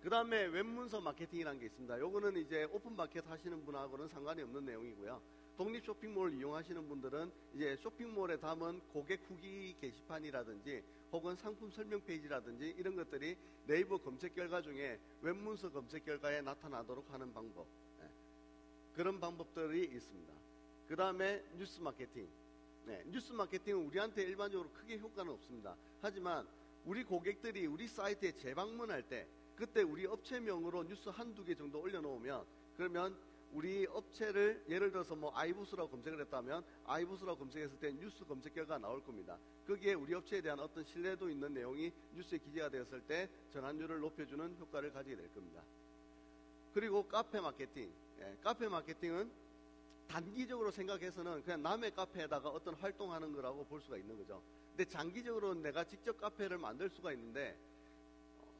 그 다음에 웹문서 마케팅이라는 게 있습니다. 요거는 이제 오픈마켓 하시는 분하고는 상관이 없는 내용이고요. 독립 쇼핑몰을 이용하시는 분들은 이제 쇼핑몰에 담은 고객 후기 게시판이라든지 혹은 상품 설명 페이지라든지 이런 것들이 네이버 검색 결과 중에 웹문서 검색 결과에 나타나도록 하는 방법, 그런 방법들이 있습니다. 그 다음에 뉴스 마케팅. 뉴스 마케팅은 우리한테 일반적으로 크게 효과는 없습니다. 하지만 우리 고객들이 우리 사이트에 재방문할 때 그때 우리 업체명으로 뉴스 한두 개 정도 올려놓으면, 그러면 우리 업체를 예를 들어서 뭐 아이부스라고 검색을 했다면 아이부스라고 검색했을 때 뉴스 검색 결과가 나올 겁니다. 거기에 우리 업체에 대한 어떤 신뢰도 있는 내용이 뉴스에 기재가 되었을 때 전환율을 높여주는 효과를 가지게 될 겁니다. 그리고 카페 마케팅. 카페 마케팅은 단기적으로 생각해서는 그냥 남의 카페에다가 어떤 활동하는 거라고 볼 수가 있는 거죠. 근데 장기적으로는 내가 직접 카페를 만들 수가 있는데,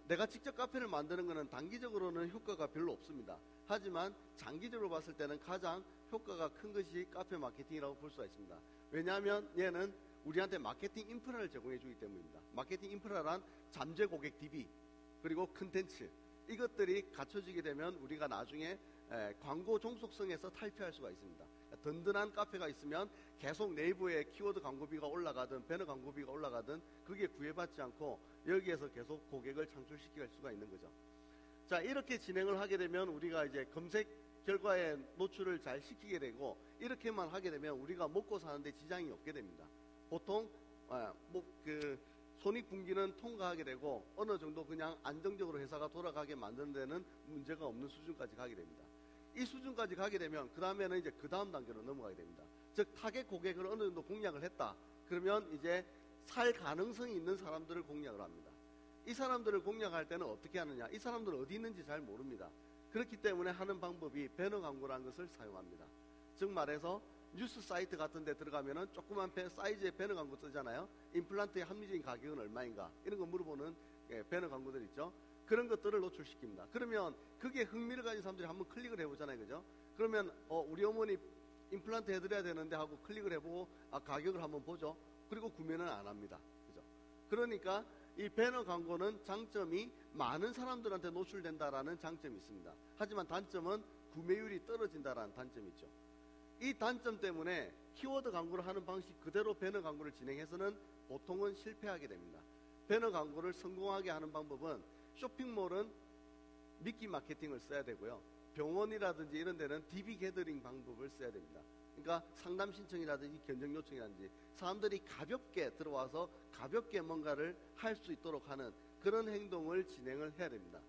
내가 직접 카페를 만드는 것은 단기적으로는 효과가 별로 없습니다. 하지만 장기적으로 봤을 때는 가장 효과가 큰 것이 카페 마케팅이라고 볼 수가 있습니다. 왜냐하면 얘는 우리한테 마케팅 인프라를 제공해 주기 때문입니다. 마케팅 인프라란 잠재 고객 DB 그리고 컨텐츠, 이것들이 갖춰지게 되면 우리가 나중에 광고 종속성에서 탈피할 수가 있습니다. 든든한 카페가 있으면 계속 네이버에 키워드 광고비가 올라가든 배너 광고비가 올라가든 그게 구애받지 않고 여기에서 계속 고객을 창출시킬 수가 있는 거죠. 자, 이렇게 진행을 하게 되면 우리가 이제 검색 결과에 노출을 잘 시키게 되고, 이렇게만 하게 되면 우리가 먹고 사는데 지장이 없게 됩니다. 보통 손익분기는 통과하게 되고 어느 정도 그냥 안정적으로 회사가 돌아가게 만드는 데는 문제가 없는 수준까지 가게 됩니다. 이 수준까지 가게 되면 그 다음에는 이제 그 다음 단계로 넘어가게 됩니다. 즉 타겟 고객을 어느 정도 공략을 했다. 그러면 이제 살 가능성이 있는 사람들을 공략을 합니다. 이 사람들을 공략할 때는 어떻게 하느냐? 이 사람들은 어디 있는지 잘 모릅니다. 그렇기 때문에 하는 방법이 배너 광고라는 것을 사용합니다. 즉 말해서 뉴스 사이트 같은 데 들어가면은 조그만 사이즈의 배너 광고 쓰잖아요. 임플란트의 합리적인 가격은 얼마인가? 이런 거 물어보는 배너 광고들 있죠. 그런 것들을 노출시킵니다. 그러면 그게 흥미를 가진 사람들이 한번 클릭을 해보잖아요. 그죠? 그러면 우리 어머니 임플란트 해드려야 되는데 하고 클릭을 해보고 가격을 한번 보죠. 그리고 구매는 안 합니다. 그죠? 그러니까 이 배너 광고는 장점이 많은 사람들한테 노출된다라는 장점이 있습니다. 하지만 단점은 구매율이 떨어진다라는 단점이 있죠. 이 단점 때문에 키워드 광고를 하는 방식 그대로 배너 광고를 진행해서는 보통은 실패하게 됩니다. 배너 광고를 성공하게 하는 방법은 쇼핑몰은 미끼 마케팅을 써야 되고요. 병원이라든지 이런 데는 DB 게더링 방법을 써야 됩니다. 그러니까 상담 신청이라든지 견적 요청이라든지 사람들이 가볍게 들어와서 가볍게 뭔가를 할 수 있도록 하는 그런 행동을 진행을 해야 됩니다.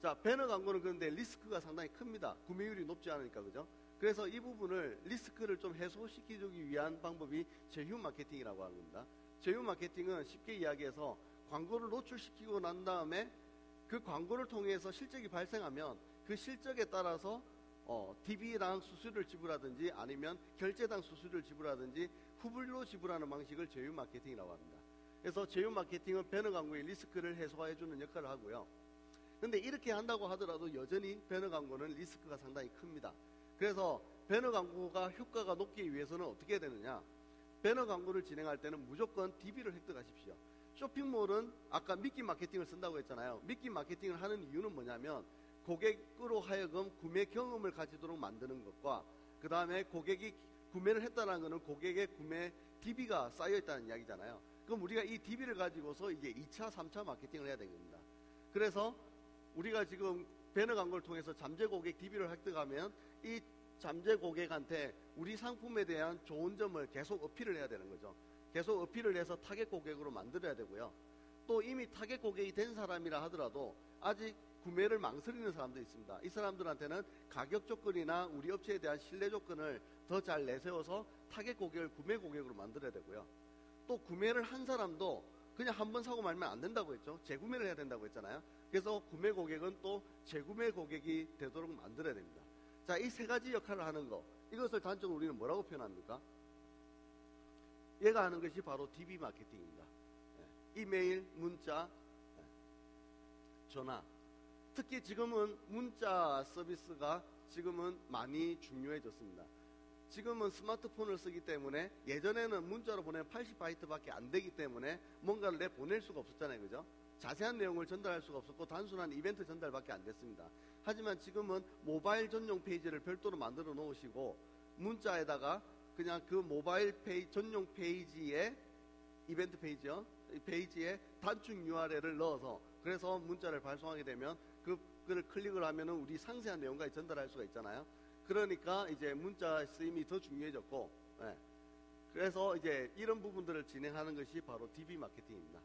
자, 배너 광고는 그런데 리스크가 상당히 큽니다. 구매율이 높지 않으니까, 그죠? 그래서 이 부분을 리스크를 좀 해소시키기 위한 방법이 제휴 마케팅이라고 하는 겁니다. 제휴 마케팅은 쉽게 이야기해서 광고를 노출시키고 난 다음에 그 광고를 통해서 실적이 발생하면 그 실적에 따라서 DB당 수수료를 지불하든지 아니면 결제당 수수료를 지불하든지 후불로 지불하는 방식을 제휴 마케팅이라고 합니다. 그래서 제휴 마케팅은 배너 광고의 리스크를 해소해주는 역할을 하고요. 근데 이렇게 한다고 하더라도 여전히 배너 광고는 리스크가 상당히 큽니다. 그래서 배너 광고가 효과가 높기 위해서는 어떻게 해야 되느냐? 배너 광고를 진행할 때는 무조건 DB를 획득하십시오. 쇼핑몰은 아까 미끼 마케팅을 쓴다고 했잖아요. 미끼 마케팅을 하는 이유는 뭐냐면 고객으로 하여금 구매 경험을 가지도록 만드는 것과 그 다음에 고객이 구매를 했다는 것은 고객의 구매 DB가 쌓여있다는 이야기잖아요. 그럼 우리가 이 DB를 가지고서 이제 2차, 3차 마케팅을 해야 되는 겁니다. 그래서 우리가 지금 배너 광고를 통해서 잠재 고객 DB를 획득하면 이 잠재 고객한테 우리 상품에 대한 좋은 점을 계속 어필을 해야 되는 거죠. 계속 어필을 해서 타겟 고객으로 만들어야 되고요. 또 이미 타겟 고객이 된 사람이라 하더라도 아직 구매를 망설이는 사람들이 있습니다. 이 사람들한테는 가격 조건이나 우리 업체에 대한 신뢰 조건을 더 잘 내세워서 타겟 고객을 구매 고객으로 만들어야 되고요. 또 구매를 한 사람도 그냥 한 번 사고 말면 안 된다고 했죠. 재구매를 해야 된다고 했잖아요. 그래서 구매 고객은 또 재구매 고객이 되도록 만들어야 됩니다. 자, 이 세 가지 역할을 하는 거, 이것을 단적으로 우리는 뭐라고 표현합니까? 얘가 하는 것이 바로 DB 마케팅입니다. 이메일, 문자, 전화. 특히 지금은 문자 서비스가 지금은 많이 중요해졌습니다. 지금은 스마트폰을 쓰기 때문에 예전에는 문자로 보내면 80바이트밖에 안 되기 때문에 뭔가를 보낼 수가 없었잖아요. 그죠? 자세한 내용을 전달할 수가 없었고 단순한 이벤트 전달밖에 안 됐습니다. 하지만 지금은 모바일 전용 페이지를 별도로 만들어 놓으시고 문자에다가 그냥 그 모바일 전용 페이지에 이벤트 페이지요. 이 페이지에 단축 URL을 넣어서 그래서 문자를 발송하게 되면 그걸 클릭을 하면은 우리 상세한 내용까지 전달할 수가 있잖아요. 그러니까 이제 문자 쓰임이 더 중요해졌고, 그래서 이제 이런 부분들을 진행하는 것이 바로 DB 마케팅입니다.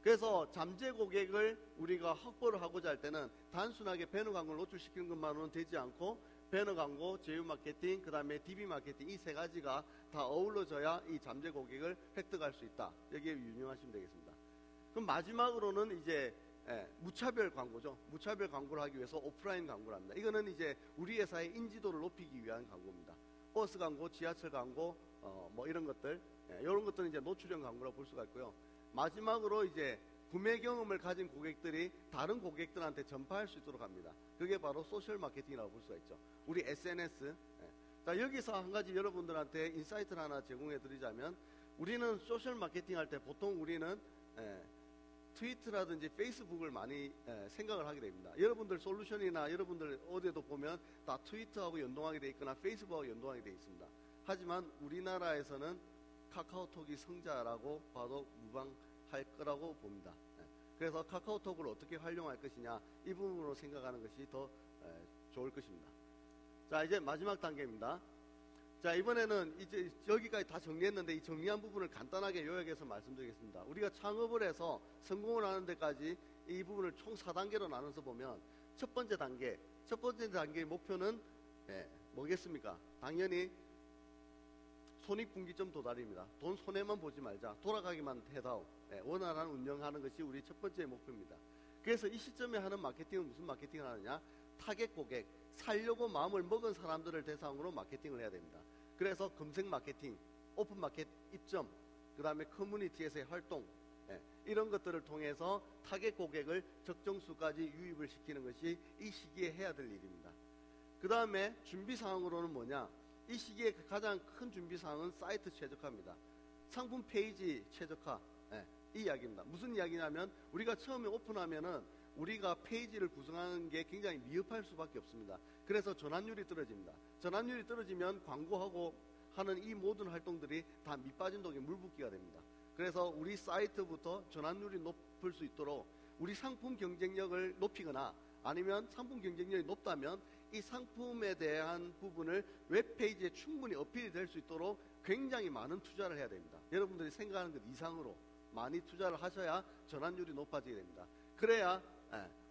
그래서 잠재 고객을 우리가 확보를 하고자 할 때는 단순하게 배너 광고를 노출시키는 것만으로는 되지 않고 배너 광고, 제휴 마케팅, 그 다음에 DB 마케팅 이 세 가지가 다 어우러져야 이 잠재 고객을 획득할 수 있다. 여기에 유념하시면 되겠습니다. 그럼 마지막으로는 이제 무차별 광고죠. 무차별 광고를 하기 위해서 오프라인 광고를 합니다. 이거는 이제 우리 회사의 인지도를 높이기 위한 광고입니다. 버스 광고, 지하철 광고, 뭐 이런 것들, 이런 것들은 이제 노출형 광고라고 볼 수가 있고요. 마지막으로 이제 구매 경험을 가진 고객들이 다른 고객들한테 전파할 수 있도록 합니다. 그게 바로 소셜 마케팅이라고 볼 수가 있죠. 우리 SNS. 자, 여기서 한 가지 여러분들한테 인사이트를 하나 제공해 드리자면 우리는 소셜 마케팅 할 때 보통 우리는 트위터라든지 페이스북을 많이 생각을 하게 됩니다. 여러분들 솔루션이나 여러분들 어디에도 보면 다 트위터하고 연동하게 돼 있거나 페이스북하고 연동하게 돼 있습니다. 하지만 우리나라에서는 카카오톡이 성자라고 봐도 무방할 거라고 봅니다. 그래서 카카오톡을 어떻게 활용할 것이냐 이 부분으로 생각하는 것이 더 좋을 것입니다. 자, 이제 마지막 단계입니다. 자, 이번에는 이제 여기까지 다 정리했는데 이 정리한 부분을 간단하게 요약해서 말씀드리겠습니다. 우리가 창업을 해서 성공을 하는 데까지 이 부분을 총 4단계로 나눠서 보면 첫 번째 단계의 목표는 뭐겠습니까? 당연히 손익분기점 도달입니다. 돈 손해만 보지 말자. 돌아가기만 해다오. 원활한 운영하는 것이 우리 첫 번째 목표입니다. 그래서 이 시점에 하는 마케팅은 무슨 마케팅을 하느냐? 타겟 고객, 살려고 마음을 먹은 사람들을 대상으로 마케팅을 해야 됩니다. 그래서 검색 마케팅, 오픈 마켓 입점, 그 다음에 커뮤니티에서의 활동, 이런 것들을 통해서 타겟 고객을 적정 수까지 유입을 시키는 것이 이 시기에 해야 될 일입니다. 그 다음에 준비 사항으로는 뭐냐? 이 시기에 가장 큰 준비 사항은 사이트 최적화입니다. 상품 페이지 최적화. 이 이야기입니다. 무슨 이야기냐면 우리가 처음에 오픈하면은 우리가 페이지를 구성하는 게 굉장히 미흡할 수밖에 없습니다. 그래서 전환율이 떨어집니다. 전환율이 떨어지면 광고하고 하는 이 모든 활동들이 다 밑빠진 독에 물붓기가 됩니다. 그래서 우리 사이트부터 전환율이 높을 수 있도록 우리 상품 경쟁력을 높이거나 아니면 상품 경쟁력이 높다면 이 상품에 대한 부분을 웹페이지에 충분히 어필이 될 수 있도록 굉장히 많은 투자를 해야 됩니다. 여러분들이 생각하는 것 이상으로 많이 투자를 하셔야 전환율이 높아지게 됩니다. 그래야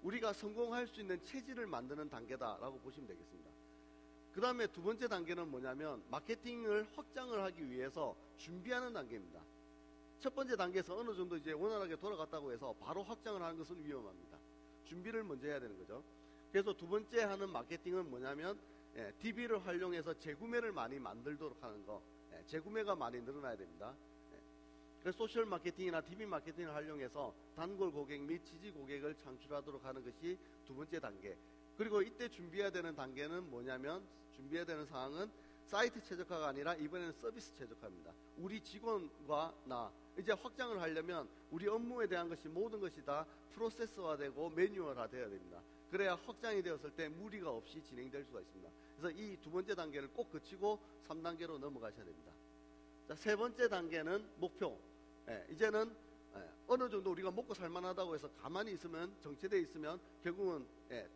우리가 성공할 수 있는 체질을 만드는 단계다라고 보시면 되겠습니다. 그 다음에 두 번째 단계는 뭐냐면 마케팅을 확장을 하기 위해서 준비하는 단계입니다. 첫 번째 단계에서 어느 정도 이제 원활하게 돌아갔다고 해서 바로 확장을 하는 것은 위험합니다. 준비를 먼저 해야 되는 거죠. 그래서 두 번째 하는 마케팅은 뭐냐면 DB를 활용해서 재구매를 많이 만들도록 하는 거. 재구매가 많이 늘어나야 됩니다. 그래서 소셜 마케팅이나 DB 마케팅을 활용해서 단골 고객 및 지지 고객을 창출하도록 하는 것이 두 번째 단계. 그리고 이때 준비해야 되는 단계는 뭐냐면 준비해야 되는 사항은 사이트 최적화가 아니라 이번에는 서비스 최적화입니다. 우리 직원과 나 이제 확장을 하려면 우리 업무에 대한 것이 모든 것이 다 프로세스화되고 매뉴얼화되어야 됩니다. 그래야 확장이 되었을 때 무리가 없이 진행될 수가 있습니다. 그래서 이 두 번째 단계를 꼭 거치고 3단계로 넘어가셔야 됩니다. 자, 세 번째 단계는 목표. 이제는 어느 정도 우리가 먹고 살만하다고 해서 가만히 있으면 정체되어 있으면 결국은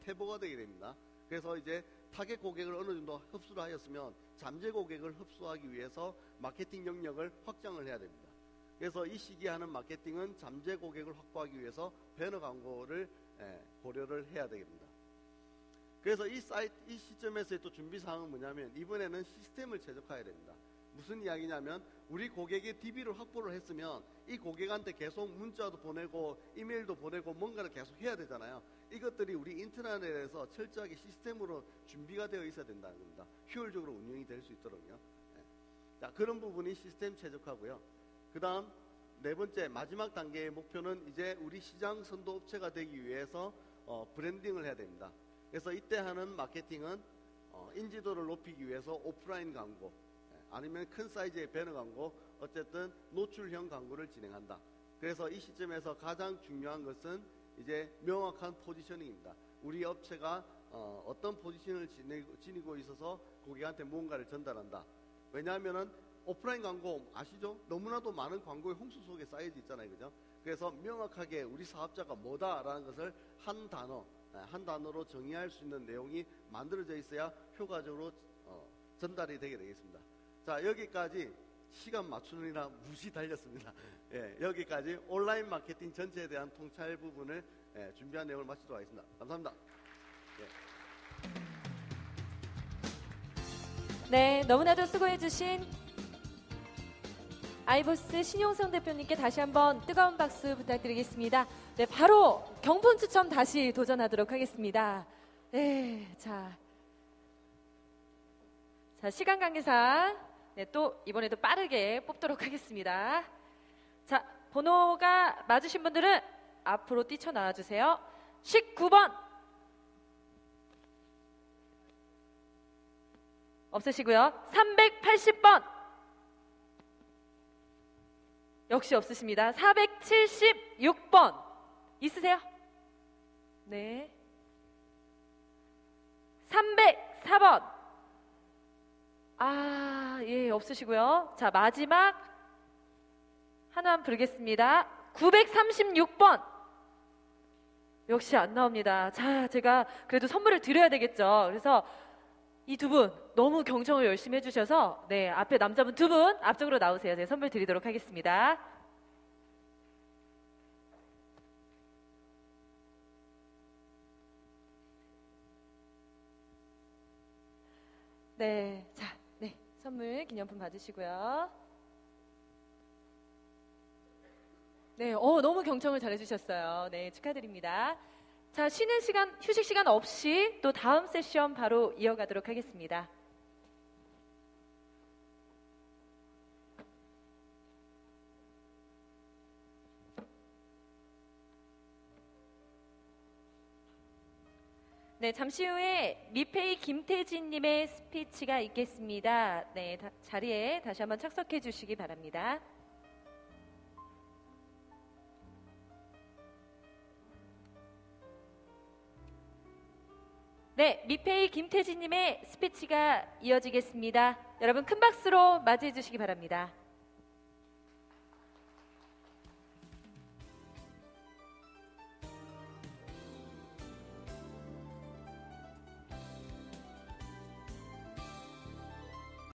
퇴보가 되게 됩니다. 그래서 이제 타겟 고객을 어느 정도 흡수를 하였으면 잠재 고객을 흡수하기 위해서 마케팅 영역을 확장을 해야 됩니다. 그래서 이 시기에 하는 마케팅은 잠재 고객을 확보하기 위해서 배너 광고를 고려를 해야 됩니다. 그래서 이 시점에서의 또 준비 사항은 뭐냐면 이번에는 시스템을 최적화해야 됩니다. 무슨 이야기냐면 우리 고객의 DB를 확보를 했으면 이 고객한테 계속 문자도 보내고 이메일도 보내고 뭔가를 계속 해야 되잖아요. 이것들이 우리 인트라넷에서 철저하게 시스템으로 준비가 되어 있어야 된다는 겁니다. 효율적으로 운영이 될 수 있도록요. 자, 그런 부분이 시스템 최적화고요. 그 다음 네 번째 마지막 단계의 목표는 이제 우리 시장 선도 업체가 되기 위해서 브랜딩을 해야 됩니다. 그래서 이때 하는 마케팅은 인지도를 높이기 위해서 오프라인 광고 아니면 큰 사이즈의 배너 광고, 어쨌든 노출형 광고를 진행한다. 그래서 이 시점에서 가장 중요한 것은 이제 명확한 포지셔닝입니다. 우리 업체가 어떤 포지션을 지니고 있어서 고객한테 무언가를 전달한다. 왜냐하면은 오프라인 광고 아시죠? 너무나도 많은 광고의 홍수 속에 쌓여져 있잖아요, 그죠? 그래서 명확하게 우리 사업자가 뭐다라는 것을 한 단어로 정의할 수 있는 내용이 만들어져 있어야 효과적으로 전달이 되게 되겠습니다. 자, 여기까지 시간 맞추느라 무시 달렸습니다. 여기까지 온라인 마케팅 전체에 대한 통찰 부분을 준비한 내용을 마치도록 하겠습니다. 감사합니다. 네, 너무나도 수고해주신 아이보스 신용성 대표님께 다시 한번 뜨거운 박수 부탁드리겠습니다. 네, 바로 경품 추첨 다시 도전하도록 하겠습니다. 네, 자 시간 관계상 또 이번에도 빠르게 뽑도록 하겠습니다. 자, 번호가 맞으신 분들은 앞으로 뛰쳐나와 주세요. 19번 없으시고요. 380번 역시 없으십니다. 476번 있으세요? 네. 304번 예, 없으시고요. 자, 마지막 한번 부르겠습니다. 936번 역시 안 나옵니다. 자, 제가 그래도 선물을 드려야 되겠죠. 그래서 이 두 분 너무 경청을 열심히 해주셔서 네, 앞에 남자분 두 분 앞쪽으로 나오세요. 제가 선물 드리도록 하겠습니다. 네, 자, 네, 선물 기념품 받으시고요. 네, 너무 경청을 잘해주셨어요. 네, 축하드립니다. 자, 쉬는 시간, 휴식 시간 없이 또 다음 세션 바로 이어가도록 하겠습니다. 네, 잠시 후에 미페이 김태진님의 스피치가 있겠습니다. 네, 자리에 다시 한번 착석해 주시기 바랍니다. 네, 미페이 김태진님의 스피치가 이어지겠습니다. 여러분 큰 박수로 맞이해 주시기 바랍니다.